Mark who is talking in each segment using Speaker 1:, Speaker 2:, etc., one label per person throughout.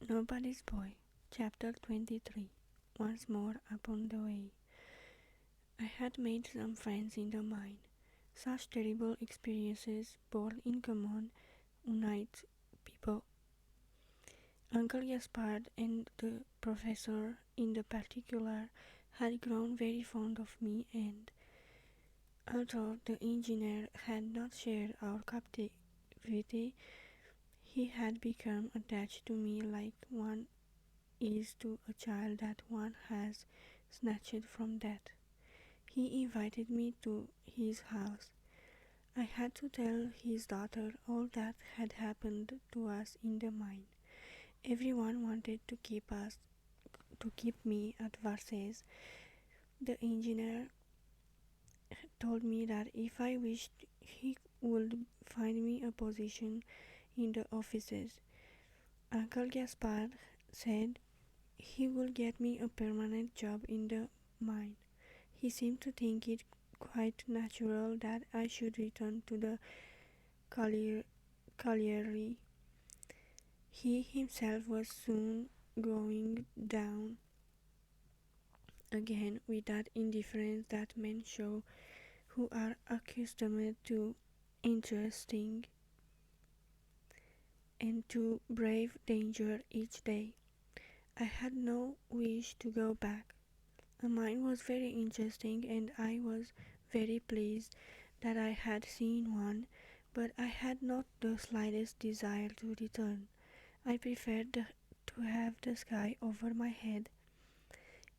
Speaker 1: Nobody's Boy, Chapter 23. Once more upon the way. I had made some friends in the mine. Such terrible experiences, born in common, unite people. Uncle Gaspard and the professor, in the particular, had grown very fond of me, and although the engineer had not shared our captivity, he had become attached to me like one is to a child that one has snatched from death. He invited me to his house. I had to tell his daughter all that had happened to us in the mine. Everyone wanted to keep me at Versailles. The engineer told me that if I wished, he would find me a position in the offices. Uncle Gaspard said he would get me a permanent job in the mine. He seemed to think it quite natural that I should return to the colliery. He himself was soon going down again with that indifference that men show who are accustomed to interesting and to brave danger each day. I had no wish to go back. Mine was very interesting, and I was very pleased that I had seen one, but I had not the slightest desire to return. I preferred to have the sky over my head,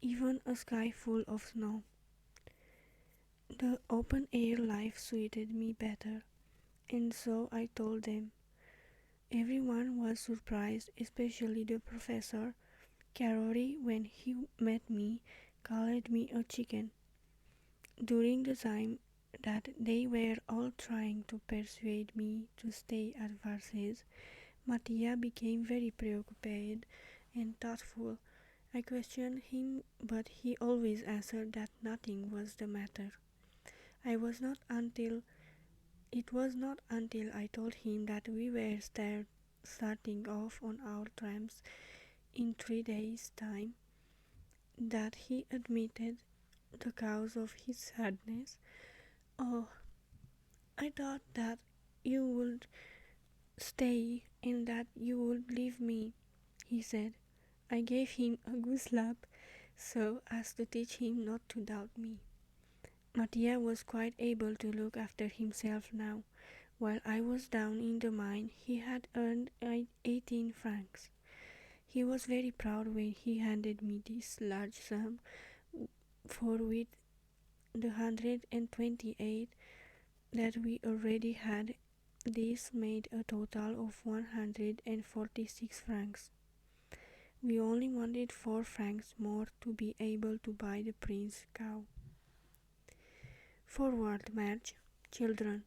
Speaker 1: even a sky full of snow. The open air life suited me better, and so I told them. Everyone was surprised, especially the professor. Carrory, when he met me, called me a chicken. During the time that they were all trying to persuade me to stay at Versailles, Mattia became very preoccupied and thoughtful. I questioned him, but he always answered that nothing was the matter. I was not until It was not until I told him that we were starting off on our tramps in 3 days' time that he admitted the cause of his sadness. "Oh, I thought that you would stay and that you would leave me," he said. I gave him a good slap so as to teach him not to doubt me. Mattia was quite able to look after himself now. While I was down in the mine, he had earned 18 francs. He was very proud when he handed me this large sum, for with the 128 that we already had, this made a total of 146 francs. We only wanted 4 francs more to be able to buy the prince's cow. Forward march, children.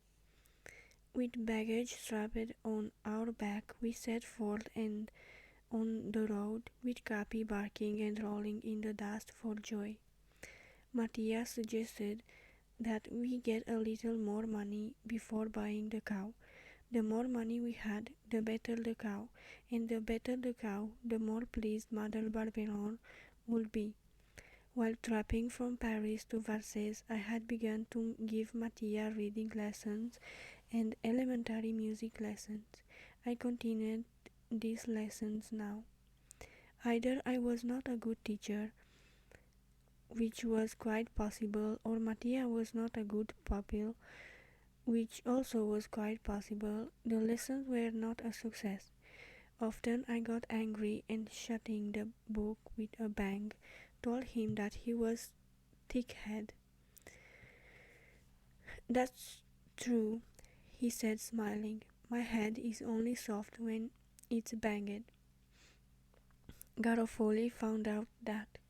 Speaker 1: With baggage strapped on our back, we set forth and on the road, with Capi barking and rolling in the dust for joy. Mattia suggested that we get a little more money before buying the cow. The more money we had, the better the cow, and the better the cow, the more pleased Mother Barberon would be. While trapping from Paris to Versailles, I had begun to give Mattia reading lessons and elementary music lessons. I continued these lessons now. Either I was not a good teacher, which was quite possible, or Mattia was not a good pupil, which also was quite possible. The lessons were not a success. Often I got angry and, shutting the book with a bang, told him that he was thick-headed. "That's true," he said, smiling. "My head is only soft when it's banged." Garofoli found out that.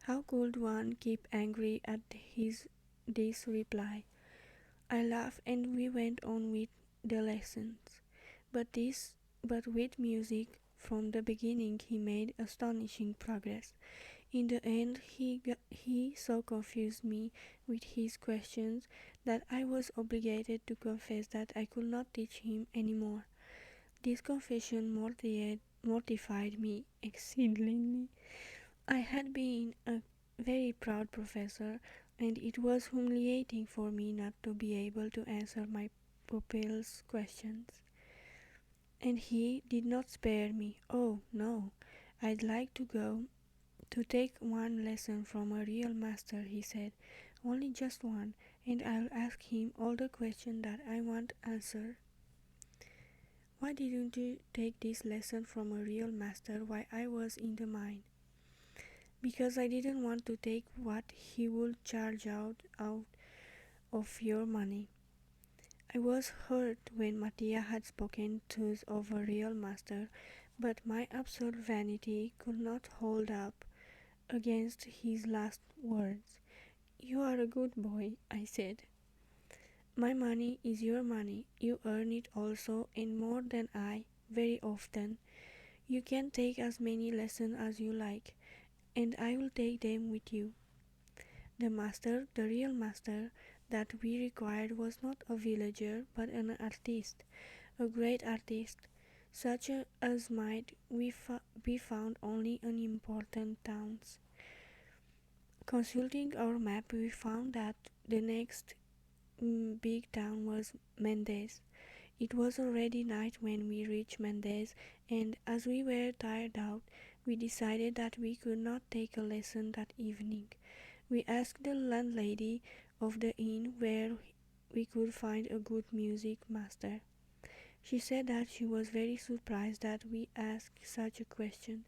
Speaker 1: How could one keep angry at this reply? I laughed and we went on with the lessons. But with music, from the beginning he made astonishing progress. In the end he so confused me with his questions that I was obligated to confess that I could not teach him any more. This confession mortified me exceedingly. I had been a very proud professor, and it was humiliating for me not to be able to answer my pupils' questions. And he did not spare me. "Oh, no, I'd like to go to take one lesson from a real master," he said. "Only just one, and I'll ask him all the questions that I want answered." "Why didn't you take this lesson from a real master while I was in the mine?" "Because I didn't want to take what he would charge out of your money." I was hurt when Mattia had spoken thus of a real master, but my absurd vanity could not hold up against his last words. "You are a good boy," I said. "My money is your money. You earn it also, and more than I, very often. You can take as many lessons as you like, and I will take them with you." The master, the real master, that we required was not a villager, but an artist, a great artist, such as might be found only in important towns. Consulting our map, we found that the next big town was Mendes. It was already night when we reached Mendes, and as we were tired out, we decided that we could not take a lesson that evening. We asked the landlady of the inn where we could find a good music master. She said that she was very surprised that we asked such a question.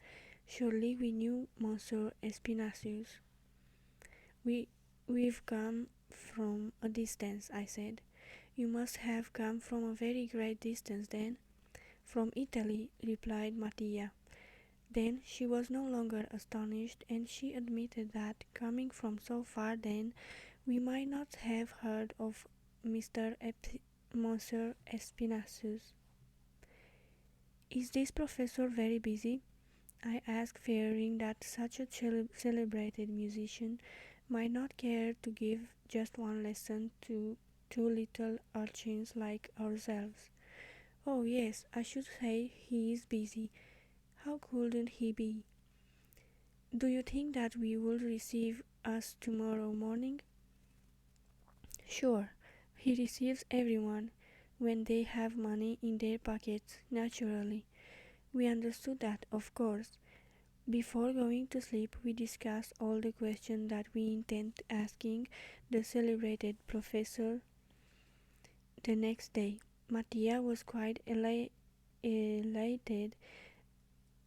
Speaker 1: Surely we knew Monsieur Espinacius. We've come from a distance," I said. "You must have come from a very great distance then." "From Italy," replied Mattia. Then she was no longer astonished, and she admitted that, coming from so far then, we might not have heard of Monsieur Espinacius. "Is this professor very busy?" I asked, fearing that such a celebrated musician might not care to give just one lesson to two little urchins like ourselves. "Oh, yes, I should say he is busy. How couldn't he be?" "Do you think that we will receive us tomorrow morning?" "Sure. He receives everyone when they have money in their pockets, naturally." We understood that, of course. Before going to sleep, we discussed all the questions that we intended asking the celebrated professor the next day. Mattia was quite elated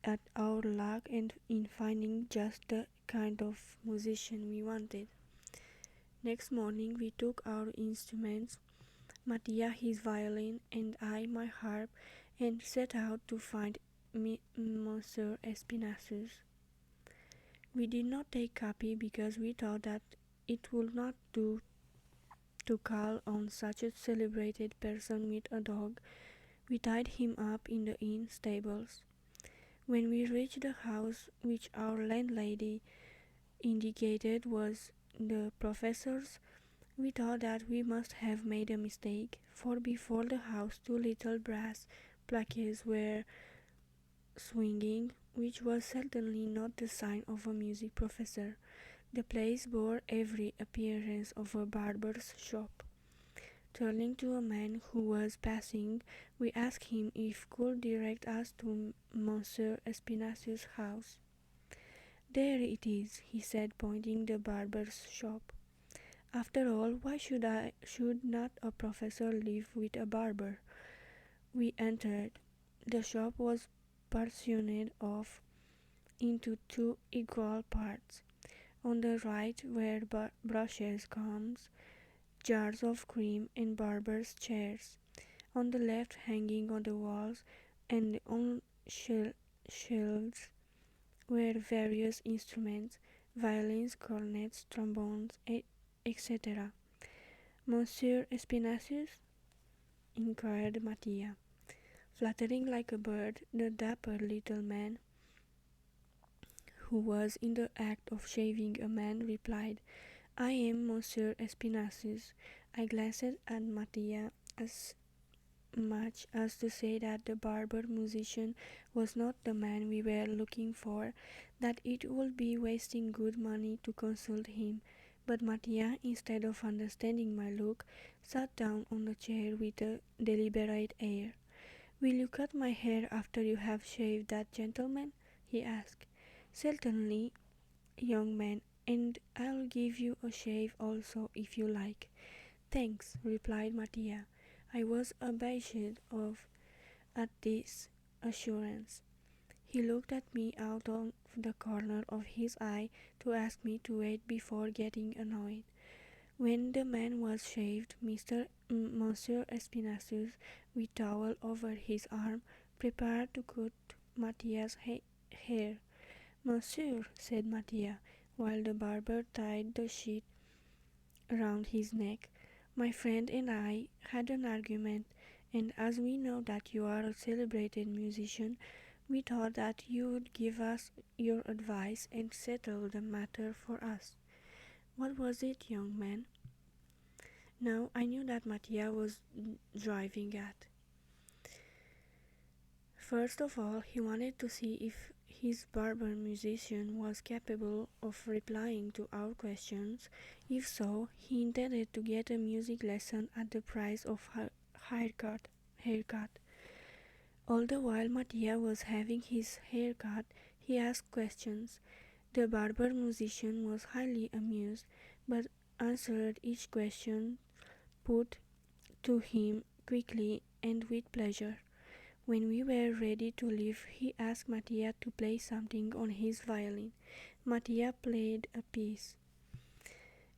Speaker 1: at our luck and in finding just the kind of musician we wanted. Next morning we took our instruments, Mattia his violin and I my harp, and set out to find Monsieur Espinacius. We did not take Capi because we thought that it would not do to call on such a celebrated person with a dog. We tied him up in the inn stables. When we reached the house which our landlady indicated was the professor's, we thought that we must have made a mistake, for before the house two little brass plaques were swinging, which was certainly not the sign of a music professor. The place bore every appearance of a barber's shop. Turning to a man who was passing, we asked him if he could direct us to Monsieur Espinacius' house. "There it is," he said, pointing the barber's shop. "After all, why should not a professor live with a barber?" We entered. The shop was portioned off into two equal parts. On the right were brushes, combs, jars of cream, and barber's chairs. On the left, hanging on the walls and on shelves, were various instruments, violins, cornets, trombones, etc. "Monsieur Espinacius?" inquired Mattia. Fluttering like a bird, the dapper little man, who was in the act of shaving a man, replied, "I am Monsieur Espinacius." I glanced at Mattia as much as to say that the barber musician was not the man we were looking for, that it would be wasting good money to consult him. But Mattia, instead of understanding my look, sat down on a chair with a deliberate air. "Will you cut my hair after you have shaved that gentleman?" he asked. "Certainly, young man, and I'll give you a shave also if you like." "Thanks," replied Mattia. I was abashed at this assurance. He looked at me out of the corner of his eye to ask me to wait before getting annoyed. When the man was shaved, Monsieur Espinassous, with towel over his arm, prepared to cut Mattia's hair. "Monsieur," said Mattia, while the barber tied the sheet round his neck, "my friend and I had an argument, and as we know that you are a celebrated musician, we thought that you would give us your advice and settle the matter for us." "What was it, young man?" Now I knew that Mattia was driving at. First of all, he wanted to see if his barber musician was capable of replying to our questions. If so, he intended to get a music lesson at the price of a haircut. All the while Mattia was having his hair cut, he asked questions. The barber musician was highly amused, but answered each question put to him quickly and with pleasure. When we were ready to leave, he asked Mattia to play something on his violin. Mattia played a piece.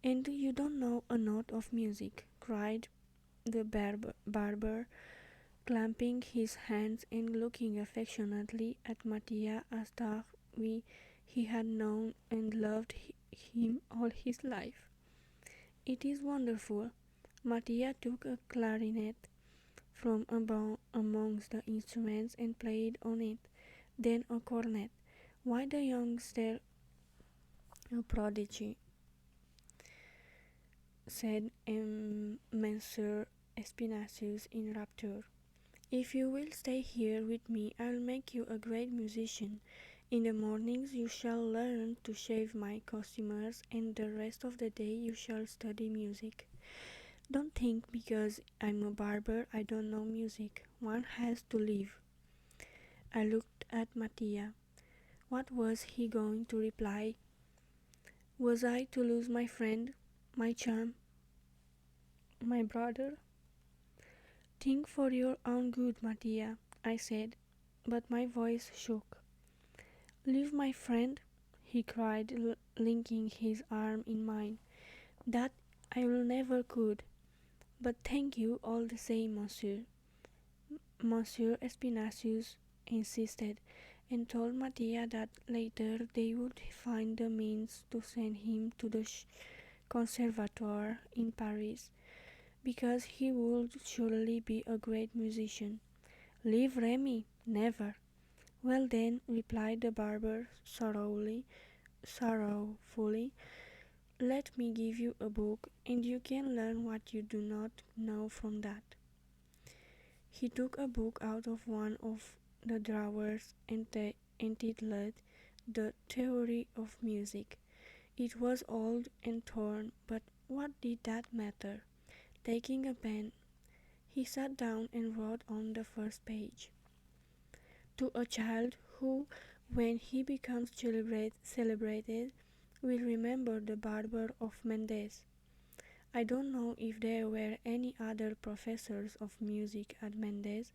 Speaker 1: "And you don't know a note of music?" cried the barber, clapping his hands and looking affectionately at Mattia as though he had known and loved him all his life. "It is wonderful." Mattia took a clarinet from amongst the instruments and played on it, then a cornet. "Why, the youngster a prodigy," said Monsieur Espinassous in rapture. "If you will stay here with me, I'll make you a great musician. In the mornings you shall learn to shave my customers, and the rest of the day you shall study music. Don't think because I'm a barber I don't know music. One has to live." I looked at Mattia. What was he going to reply? Was I to lose my friend, my charm, my brother? "Think for your own good, Mattia," I said, but my voice shook. "Leave my friend?" he cried, linking his arm in mine. "That I will never could. But thank you all the same, monsieur." Monsieur Espinassous insisted, and told Mattia that later they would find the means to send him to the conservatoire in Paris, because he would surely be a great musician. "Leave Rémi? Never." "Well then," replied the barber sorrowfully, "let me give you a book, and you can learn what you do not know from that." He took a book out of one of the drawers entitled "The Theory of Music." It was old and torn, but what did that matter? Taking a pen, he sat down and wrote on the first page: "To a child who, when he becomes celebrated, will remember the barber of Mendes." I don't know if there were any other professors of music at Mendes,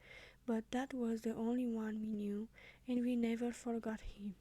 Speaker 1: but that was the only one we knew, and we never forgot him.